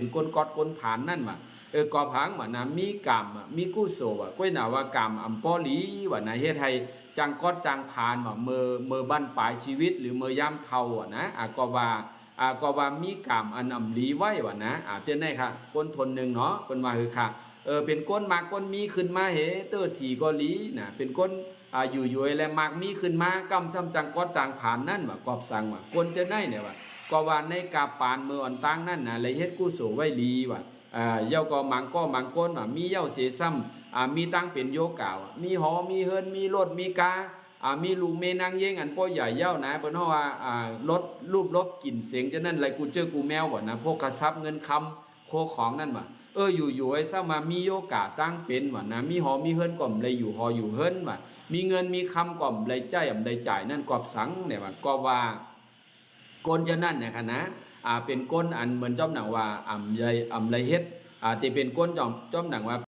เป็นก้นกอดก้นผานนั่นมากอพังว่านะมีกรรมมีกุศลก้อยหนาว่ากรรมอัมปอลีว่านะเฮ็ดให้จังกอดจังผานว่าเมื่อบั้นปลายชีวิตหรือเมื่อย่ำเท่านะก็ว่ามีกรรมอันอำลีไว้ว่านะเช่นได้ค่ะก้นทนหนึ่งเนาะเป็นว่าคือค่ะเป็นก้นมากก้นมีขึ้นมาเฮเตอร์ถีก็ลีนะเป็นก้นอยู่ๆและมากมีขึ้นมากำซ้ำจังกอดจังผานนั่นว่ากอบสั่งว่าก้นจะได้เนี่ยว่าก็ว่าในกาปานเมื่ออ่อนตั้งนั่นนะเลยเฮ็ดกุศลไว้ดีว่าเย้าก็มังก้นว่ามีเย้าเสซ้ำมีตั้งเป็นโยกาวมีหอมีเฮินมีรถมีกามีลูกเมนางเย่งอันป้อใหญ่เย้านะเปิ้นเฮาว่ารถรูปลบกลิ่นเสียงจะนั่นไรกูเจอกูแมวบ่นะพวกกระซับเงินคำโคของนั่นว่าอยู่ไอ้ซะมามีโยกาตั้งเป็นว่านะมีหอมีเฮินก่อมเลยอยู่หออยู่เฮินว่ามีเงินมีคำก่อมเลยใจอ่ำเลยจ่ายนั่นกอบสังเนี่ยว่าก็ว่าก้นจะนั่นเนี่ยค่ะนะเป็นก้นอันเหมือนจอมหนังว่าอ่ำไรเฮ็ดที่เป็นก้นจอมหนังว่า